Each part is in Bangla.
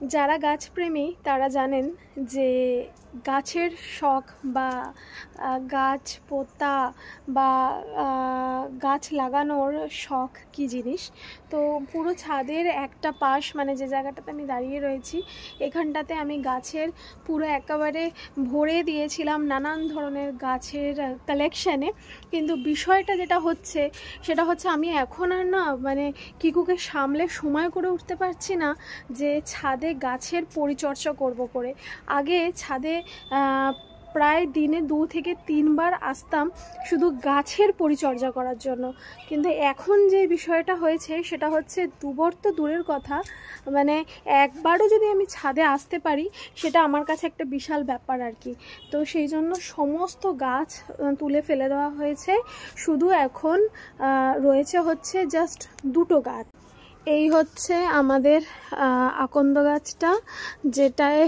যারা গাছপ্রেমী তারা জানেন যে গাছের শখ বা গাছ পোতা বা গাছ লাগানোর শখ কী জিনিস। তো পুরো ছাদের একটা পাশ, মানে যে জায়গাটাতে আমি দাঁড়িয়ে রয়েছি, এখানটাতে আমি গাছের পুরো একেবারে ভরে দিয়েছিলাম নানান ধরনের গাছের কালেকশানে। কিন্তু বিষয়টা যেটা হচ্ছে সেটা হচ্ছে আমি এখন আর না মানে কিকুকে সামলে সময় করে উঠতে পারছি না যে ছাদে গাছের পরিচর্যা করব করে। আগে ছাদে প্রায় দিনে 2 থেকে 3 বার আসতাম শুধু গাছের পরিচর্যা করার জন্য। কিন্তু এখন যে বিষয়টা হয়েছে সেটা হচ্ছে 2 বার তো দূরের কথা, মানে একবারও যদি আমি ছাদে আসতে পারি সেটা আমার কাছে একটা বিশাল ব্যাপার আর কি। তো সেই জন্য সমস্ত গাছ তুলে ফেলে দেওয়া হয়েছে, শুধু এখন রয়েছে হচ্ছে জাস্ট 2টো গাছ। এই হচ্ছে আমাদের আকন্দ গাছটা, যেটায়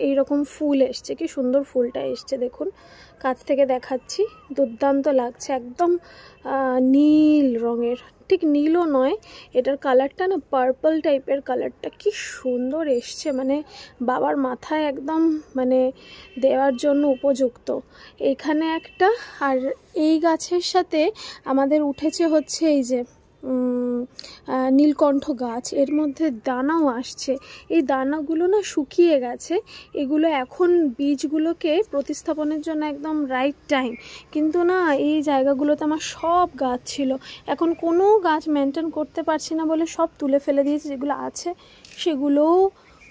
এইরকম ফুল এসছে। কি সুন্দর ফুলটা এসছে দেখুন, কাছ থেকে দেখাচ্ছি, দুর্দান্ত লাগছে, একদম নীল রঙের, ঠিক নীলও নয়, এটার কালারটা না পার্পল টাইপের কালারটা, কি সুন্দর এসছে, মানে বাবার মাথায় একদম মানে দেওয়ার জন্য উপযুক্ত। এখানে একটা, আর এই গাছের সাথে আমাদের উঠেছে হচ্ছে এই যে নীলকণ্ঠ গাছ, এর মধ্যে দানাও আসছে। এই দানাগুলো না শুকিয়ে গেছে, এগুলো এখন বীজগুলোকে প্রতিস্থাপনের জন্য একদম রাইট টাইম। কিন্তু না, এই জায়গাগুলোতে আমার সব গাছ ছিল, এখন কোনো গাছ মেনটেন করতে পারছি না বলে সব তুলে ফেলে দিয়েছি, যেগুলো আছে সেগুলোও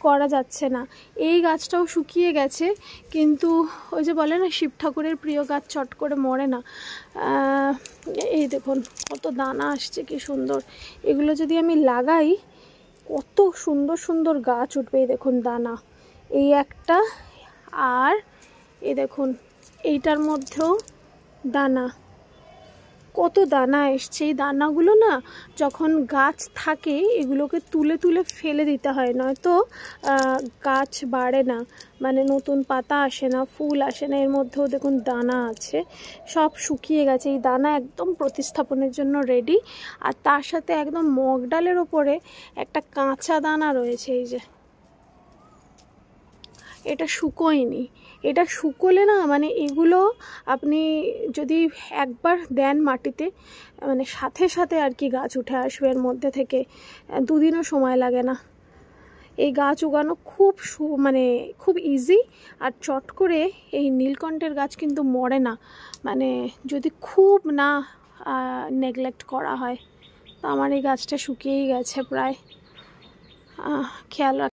করা যাচ্ছে না। এই গাছটাও শুকিয়ে গেছে, কিন্তু ওই যে বলে না শিব ঠাকুরের প্রিয় গাছ চট করে মরে না। এই দেখুন কত দানা আসছে, কি সুন্দর। এগুলো যদি আমি লাগাই কত সুন্দর সুন্দর গাছ উঠবে। এই দেখুন দানা, এই একটা, আর এই দেখুন এইটার মধ্যেও দানা, কত দানা এসছে। এই দানাগুলো না যখন গাছ থাকে এগুলোকে তুলে তুলে ফেলে দিতে হয়, নয়তো গাছ বাড়ে না, মানে নতুন পাতা আসে না, ফুল আসে না। এর মধ্যেও দেখুন দানা আছে, সব শুকিয়ে গেছে। এই দানা একদম প্রতিস্থাপনের জন্য রেডি। আর তার সাথে একদম মগ ডালের ওপরে একটা কাঁচা দানা রয়েছে, এই যে এটা শুকোয়নি। এটা শুকোলে না মানে এগুলো আপনি যদি একবার দেন মাটিতে, মানে সাথে সাথে আর কি গাছ উঠে আসবে এর মধ্যে থেকে, 2 দিনও সময় লাগে না। এই গাছ উগানো খুব মানে খুব ইজি, আর চট করে এই নীলকণ্ঠের গাছ কিন্তু মরে না, মানে যদি খুব না নেগলেক্ট করা হয়। তো আমার এই গাছটা শুকিয়েই গেছে প্রায়, খেয়াল